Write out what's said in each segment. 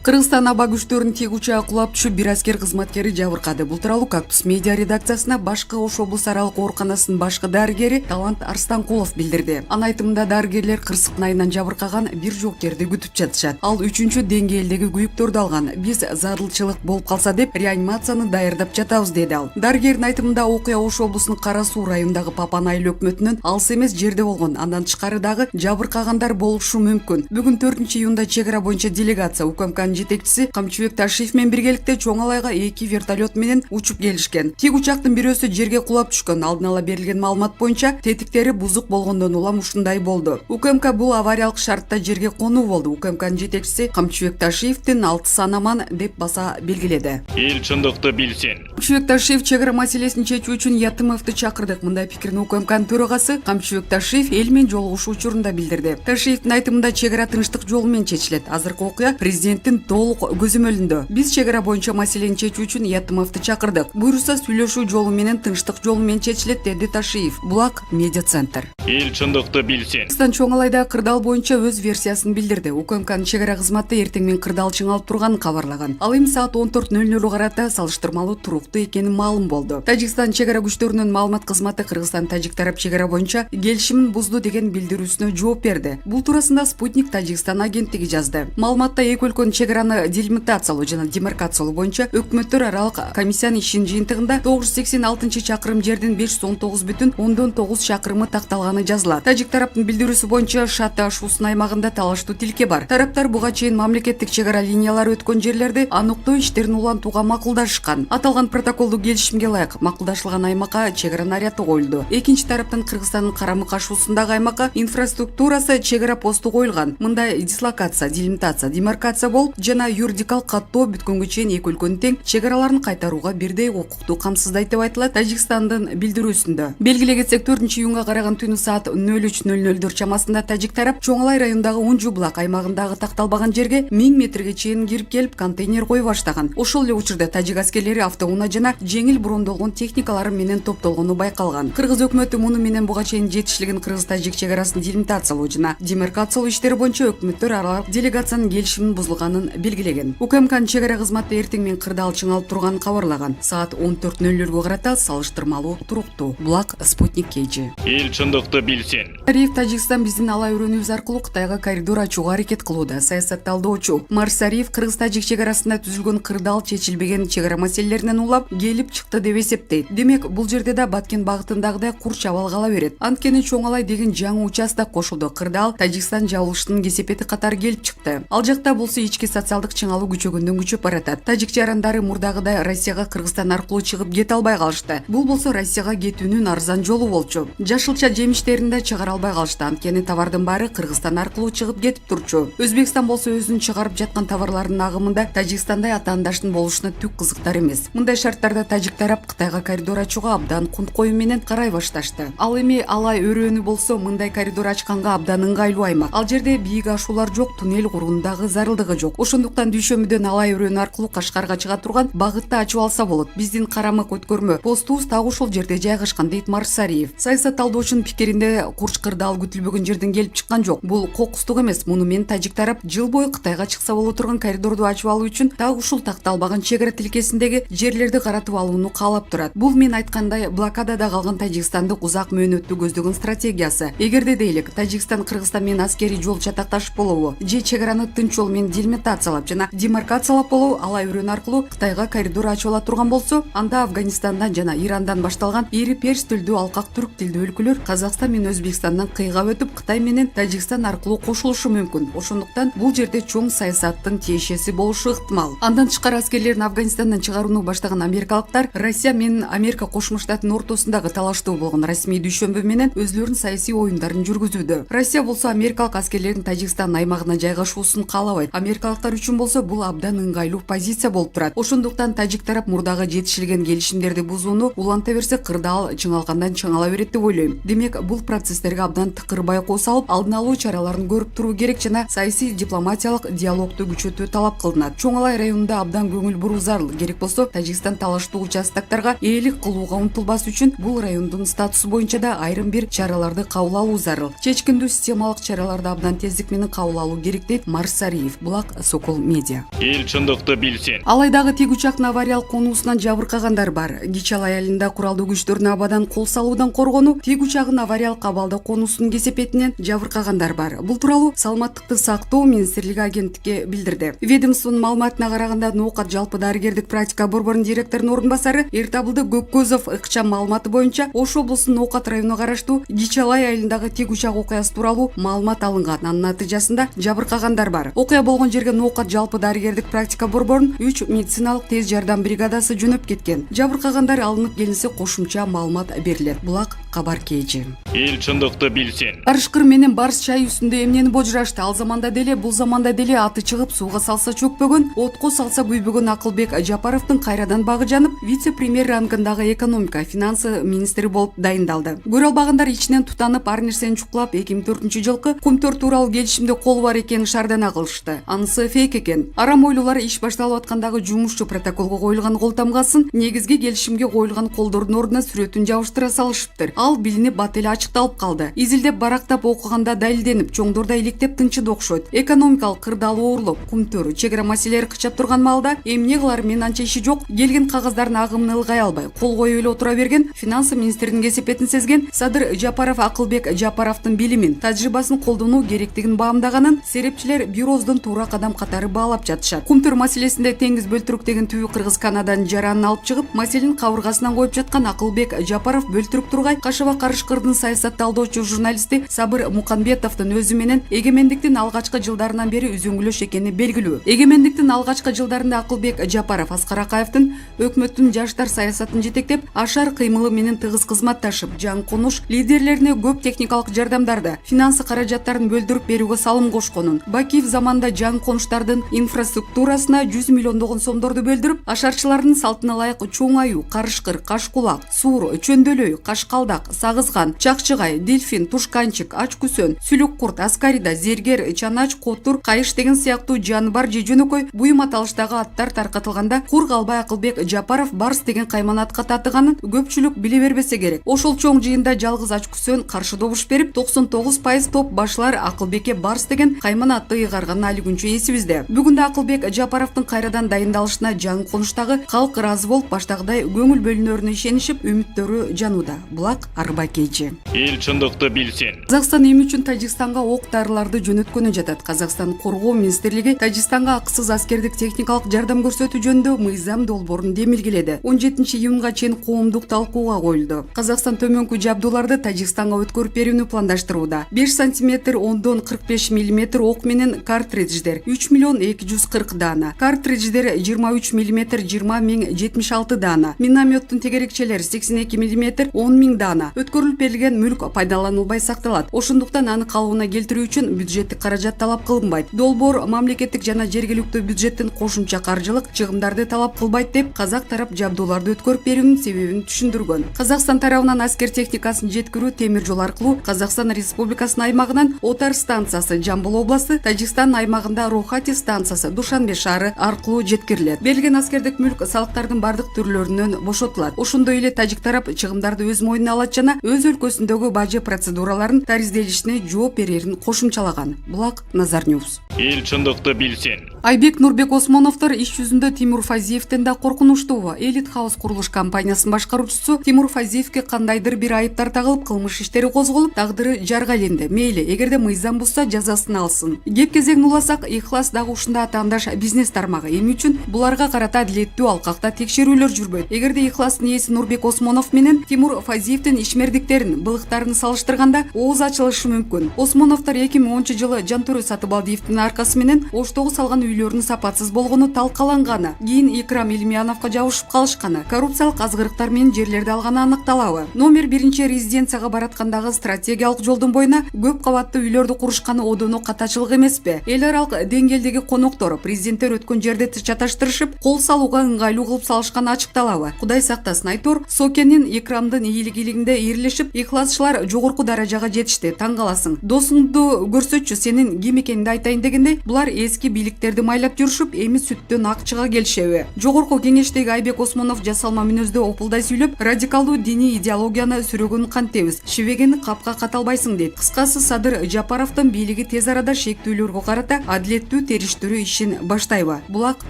Кыргызстан аба күчтөрүнүн тиги учагы кулап түшүп, бир аскер кызматкери жабыркады. Бул тууралуу Кактус медиа редакциясына Башкы Ош облус аралык ооруканасынын башкы дарыгери Талант Арстанкулов билдирди. Анын айтымында дарыгерлер кырсык найынан жабыркаган бир жоокерди күтүп жатышат. Ал 3-чү деңгээлдеги күйүктөрдү алган. Биз зарылчылык болуп калса деп реанимацияны даярдап жатабыз, деди ал. Дарыгердин айтымында окуя Ош облусунун Кара Суу районундагы Папан айыл өкмөтүнүн алыс эмес жерде болгон. Андан тышкары дагы жабыркагандар болушу мүмкүн. Бүгүн 4-июнда чек ара боюнча делегация УКМКнын жетекчиси Камчыбек Ташиев менен биргеликте Чоң Алайга 2 вертолет менен учуп келишкен. Тик учактын бирөөсү жерге кулап түшкөн. Алдын ала берилген маалымат боюнча тетиктери бузук болгондон улам ушундай болду. УКМК бул авариялык шартта жерге конуу болду. УКМКнын жетекчиси Камчыбек Ташиевдин 6 санаман деп баса белгиледи. Эл чындыкты билсин. Камчыбек Ташиев чек ара маселесин чечүү үчүн Ятымовду чакырдык. Мындай пикирин УКМКнын төрагасы Камчыбек Ташиев эл менен жолугушуу учурунда билдирди. Ташиевдин айтымында чек ара тынчтык жолу менен чечилет. Азыркы окуя президенттин толук көзөмөлүндө. Биз чек ара боюнча маселени чечүү үчүн Ятымовду чакырдык. Буйруса сүйлөшүү жолу менен, тынчтык жолу менен чечилет, деди Ташиев. Булак медиа центр. Эл чындыкты билсин. Кыргызстан Чоң Алайда кырдаал боюнча өз версиясын билдирди. УКМКнын чек ара кызматы эртең менен кырдаал чыңалып турганын кабарлаган. Ал эми саат 14:00 карата салыштырмалуу туруктуу экени маалым болду. Тажикстан чек ара күчтөрүнүн маалымат кызматы Кыргызстан тажик тарап чек ара боюнча келишимин бузду деген билдирүүсүнө жооп берди. Бул туурасында Спутник Тажикстан агенттиги жазды. Маалыматта эки өлкөнүн чек араны делимитациялоо жана демаркациялоо боюнча өкмөттөр аралык комиссиянын ишинин жыйынтыгында 986 чакырым жердин 519,9 чакырымы такталганы жазылат. Тажик тараптын билдирүүсү боюнча Шата Шусын аймагында талаштуу тилке бар. Тараптар буга чейин мамлекеттик чек ара линиялары өткөн жерлерди аныктоо иштерин улантууга макулдашышкан. Аталган протоколдук келишимге ылайык макулдашылган аймакка чек ара наряды коюлду. Экинчи тараптан Кыргызстандын Карамы-Кашуусундагы аймакка инфраструктурасы чек ара посту коюлган. Мындай дислокация, делимитация, демаркация болуп жана юридикалык каттоо бүткөнгө чейин эки өлкөнүн тең чек араларын кайтарууга бирдей укукту камсыздайт деп айтылат Тажикстандын билдирүүсүндө. Белгилей кетсек, 4-июнга караган түнү саат 03:00 чамасында тажик тарап Чоң Алай районундагы Унжу булак аймагындагы такталбаган жерге 1000 метрге чейин кирип келип контейнер кое баштаган. Ошол эле учурда тажик аскерлери автоунаа жана жеңил брондолгон техникалары менен топтолгону байкалган. Кыргыз өкмөтү муну менен буга чейин жетишилген кыргыз-тажик чек арасын делимитациялоо жана демаркациялоо иштери боюнча өкмөттөр аралык делегациянын келишимин бузулганын белгилеген. УКМКнын чек ара кызматы эртең менен кырдаал чыңалып турганын кабарлаган. Саат 14:00 карата салыштырмалуу туруктуу. Булак Спутник KG. Эл чындыкты билсин. Тажикстан биздин алай өрөөнүбүз аркылуу Кытайга коридор ачууга аракет кылууда. Саясатталдоочу Марсариев кыргыз-тажик чек арасында түзүлгөн кырдаал чечилбеген чек ара маселелеринен улап келип чыкты деп эсептейт. Демек, бул жерде да Баткен багытындагыдай курч абал кала берет. Анткени Чоң Алай деген жаңы участок кошулду. Кырдаал Тажикстан жабылыштын кесепети катары келип чыкты. Ал жакта болсо ички социалдык чыңалуу күчөгөндөн күчөп баратат. Тажик жарандары мурдагыдай Россияга Кыргызстан аркылуу чыгып кете албай калышты. Бул болсо Россияга кетүүнүн арзан жолу болчу. Жашылча жемиштерин да чыгара албай калышты. Анткени товардын баары Кыргызстан аркылуу чыгып кетип турчу. Өзбекстан болсо өзүнүн чыгарып жаткан товарларынын агымында Тажикстандай атаандаштын болушуна түк кызыктар эмес. Мындай шарттарда тажик тарап Кытайга коридор ачууга абдан кунт коюу менен карай башташты. Ал эми алай өрөөнү болсо мындай коридор ачканга абдан ыңгайлуу аймак. Ал жерде бийик ашуулар жок, туннель куруунун дагы зарылдыгы жок. Ошондуктан дүйшөмбүдөн алай өрөөнү аркылуу Кашкарга чыга турган багытты ачып алса болот. Биздин Карамык өткөрмө постубуз так ошол жерде жайгашкан, дейт Марсариев. Саясатталдоочунун пикиринде курч кырдаал күтүлбөгөн жерден келип чыккан жок. Бул кокустук эмес. Муну менен тажик тарап жыл бою Кытайга чыкса боло турган коридорду ачып алуу үчүн так ушул такталбаган чек ара тилкесиндеги жерлерди каратып алууну каалап турат. Бул мен айткандай блокадада калган Тажикстандык узак мөөнөттү көздөгөн стратегиясы. Эгерде дейлик Тажикстан Кыргызстан менен аскерий жол чатакташып болобу же чек араны тынч жол менен делимитациялап жана демаркациялап болобу алай өрөөнү аркылуу Кытайга коридор ачып ала турган болсо, анда Афганистандан жана Ирандан башталган ири перс тилдүү алкак түрк тилдүү өлкөлөр Казакстан менен Өзбекстандан кыйгап өтүп Кытай менен Тажикстан аркылуу кошулушу мүмкүн. Ошондуктан бул жерде чоң саясаттын тиешеси болушу ыктымал. Андан тышкары аскерлерин Афганистандан чыгарууну баштаган америкалыктар Россия менен Америка Кошмо Штаттын ортосундагы талаштуу болгон расмий дүйшөмбү менен өзлөрүнүн саясий оюндарын жүргүзүүдө. Россия болсо америкалык аскерлердин Тажикстан аймагына жайгашуусун каалабайт. Америкалыктар үчүн болсо бул абдан ыңгайлуу позиция болуп турат. Ошондуктан тажик тарап мурдагы жетишилген келишимдерди бузууну уланта берсе кырдаал чыңалгандан чыңала берет деп ойлойм. Демек, бул процесстерге абдан тыкыр байкоо салып, алдын алуу чараларын көрүп туруу керек жана саясий дипломатиялык диалогду күчөтүү талап кылынат. Чоң Алай районунда абдан көңүл буруу зарыл. Керек болсо Тажикстан талаштуу участоктарга ээлик кылууга умтулбас үчүн бул райондун статусу боюнча да айрым бир чараларды кабыл алуу зарыл. Чечкиндүү системалык чараларды абдан тездик менен кабыл алуу керек, дейт Марсариев. Булак Сокол Медиа. Эл чындыкты билсин. Алайдагы тик учактын авариялык конуусунан жабыркагандар бар. Кичалай айылында куралдуу күчтөрдүн абадан кол салуудан коргонуу тик учагынын авариялык абалда конуусунун кесепетинен жабыркагандар бар. Бул тууралуу Саламаттыкты сактоо министрлиги агенттикке билдирди. Ведомствонун маалыматына караганда Ноокат жалпы дарыгердик практика борборунун директорунун орун басары Эртабылды Көккөзов ыкчам маалыматы боюнча Ош облусунун Ноокат районуна караштуу Кичалай айылындагы тик учак окуясы тууралуу маалымат алынган. Анын натыйжасында жабыркагандар бар. Окуя болгон жерге Ноокат жалпы дарыгердик практика борборунун 3 медициналык тез жардам бригадасы жөнөп кеткен. Жабыркагандар алынып келинсе кошумча маалымат берилет. Булак кабар KG. Эл чындыкты билсин. Арышкыр менен Барс чай үстүндө эмнени божурашты? Ал заманда деле, бул заманда деле аты чыгып сууга салса чөкпөгөн, отко салса күйбөгөн Акылбек Жапаровдун кайрадан багы жанып, вице-премьер рангындагы экономика, финансы министри болуп дайындалды. Көрө албагандар ичинен тутанып, ар нерсени чукулап, 2004-жылкы Кумтөр тууралуу келишимде кол бар экенин шаардана кылышты. Анысы фейк экен. Арам ойлуулар иш башталып аткандагы жумушчу протоколго коюлган кол тамгасын негизги келишимге коюлган колдордун ордуна сүрөтүн жабыштыра салышыптыр. Ал билинип бат эле ачыкталып калды. Изилдеп барактап окуганда далилденип, чоңдорда иликтеп тынчыды окшойт. Экономикалык кырдаал оорлоп, Кумтөр чегара маселелери кычап турган маалда эмне кылар менен анча иши жок. Келген кагыздардын агымын ылгай албай, кол коюп эле отура берген финансы министринин кесепетин сезген Садыр Жапаров Акылбек Жапаровдун билимин, тажрыйбасын колдонуу керектигин баамдаганын серепчилер бюрозунун туура кадам катары баалап жатышат. Кумтөр маселесинде теңиз бөлтүрүк деген түбү Кыргыз Канаданын жаранын алып чыгып, маселенин кабыргасынан коюп жаткан Акылбек Жапаров бөлтүрүк тургай Кашаба Карышкырдын саясатталдоочу журналисти Сабыр Муканбетовдун өзү менен эгемендиктин алгачкы жылдарынан бери үзүңгүлөш экени белгилүү. Эгемендиктин алгачкы жылдарында Акылбек Жапаров Аскар Акаевдин өкмөттүн жаштар саясатын жетектеп, ашар кыймылы менен тыгыз кызматташып, жаң конуш лидерлерине көп техникалык жардамдарды, финансы каражаттарын бөлдүрүп берүүгө салым кошконун, Бакиев заманда жаң конуштардын инфраструктурасына 100 миллиондогон сомдорду бөлдүрүп, ашарчылардын салтына ылайык Чоң Аюу, Карышкыр, Кашкулак, Суур, Чөндөлөй, Кашкалдак, Сагызган, Чакчыгай, Дельфин, Тушканчык, Ачкүсөн, Сүлүк-Курт, Аскарида, Зергер, Чанач, Котур, Кайыш деген сыяктуу жаныбар же жөнөкөй буюм аталыштагы аттар таркатылганда кур калбай Акылбек Жапаров Барс деген кайман атка татыганын көпчүлүк биле бербесе керек. Ошол чоң жыйында жалгыз Ачкүсөн каршы добуш берип, 99% топ башлар Акылбекке Барс деген кайман атты ыйгарганын али күнчө эсибизде. Бүгүндө Акылбек Жапаровдун кайрадан дайындалышына жаң конуштагы калк ыраазы болуп, баштагыдай көңүл бөлүнөрүнө ишенишип, үмүттөрү жанууда. Булак Арба KG. Эл чындыкты билсин. Казакстан эми үчүн Тажикстанга ок-дарыларды жөнөткөнү жатат. Казакстан коргоо министрлиги Тажикстанга акысыз аскердик техникалык жардам көрсөтүү жөнүндө мыйзам долбоорун демилгеледи. 17-июнга чейин коомдук талкууга коюлду. Казакстан төмөнкү жабдууларды Тажикстанга өткөрүп берүүнү пландаштырууда. 5 см 10-45 мм ок менен картридждер 3 миллион 240 даана, картридждер 23 мм 20 076 даана, минометтун тегерекчелери 82 мм 10 000 даана. Өткөрүлүп берилген мүлк пайдаланылбай сакталат. Ошондуктан аны калыбына келтирүү үчүн бюджеттик каражат талап кылынбайт. Долбоор мамлекеттик жана жергиликтүү бюджеттин кошумча каржылык чыгымдарды талап кылбайт деп казак тарап жабдууларды өткөрүп берүүнүн себебин түшүндүргөн. Казакстан тарабынан аскер техникасын жеткирүү темир жол аркылуу Казакстан Республикасынын аймагынан Отар станциясы Жамбыл областы, Тажикстан аймагында Рохати станциясы Душанбе шаары аркылуу жеткирилет. Берилген аскердик мүлк салыктардын бардык түрлөрүнөн бошотулат. Ошондой эле тажик тарап чыгымдарды өз мойнуна алат жана өз өлкөсүндөгү бажы процедураларын таризделишине жооп берерин кошумчалаган. Булак Назар Ньюс. Эл чындыкты билсин. Айбек Нурбек Осмоновдор иш жүзүндө Тимур Фазиевден да коркунучтуу. Элит Хаус курулуш компаниясынын башкаруучусу Тимур Фазиевге кандайдыр бир айыптар тагылып, кылмыш иштери козголуп, тагдыры жарга иленди. Мейли, эгерде мыйзам бузса жазасын алсын. Кеп кезегин уласак, Ихлас дагы ушундай атаандаш бизнес тармагы. Эми үчүн буларга карата адилеттүү алкакта текшерүүлөр жүрбөйт. Эгерде Ихластын ээси Нурбек Осмонов менен Тимур Фазиевдин ишмердиктерин, былыктарын салыштырганда ооз ачылышы мүмкүн. Осмоновдор 2010-жылы Жантөрө Сатыбалдиевдин аркасы менен Оштогу салган үйлөрүнүн сапатсыз болгону талкаланганы, кийин Икрам Илмияновго жабышып калышканы, коррупциялык азгырыктар менен жерлерди алганы аныкталабы. Номер 1 резиденцияга бараткандагы стратегиялык жолдун боюна көп кабаттуу үйлөрдү курушканы одоно катачылык эмеспи? Эл аралык деңгээлдеги коноктор президенттер өткөн жерде чаташтырышып, кол салууга ыңгайлуу кылып салышканы ачыкталабы? Кудай сактасын, айтор Сокенин Икрамдын ийгилигинде ирлешип, ихласчылар жогорку даражага жетишти. Таң каласың. Досуңду көрсөтчү, сенин ким экениңди айтайын дегендей, булар эски бийликтерди элди майлап жүрүшүп, эми сүттөн акчыга келишеби? Жогорку кеңештеги Айбек Осмонов жасалма мүнөздө опулдай сүйлөп, радикалдуу диний идеологияны сүрөгөн кантебиз, шибегени капка каталбайсың дейт. Кыскасы, Садыр Жапаровдун бийлиги тез арада шектүүлөргө карата адилеттүү териштирүү ишин баштайбы? Булак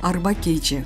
арба кейчи.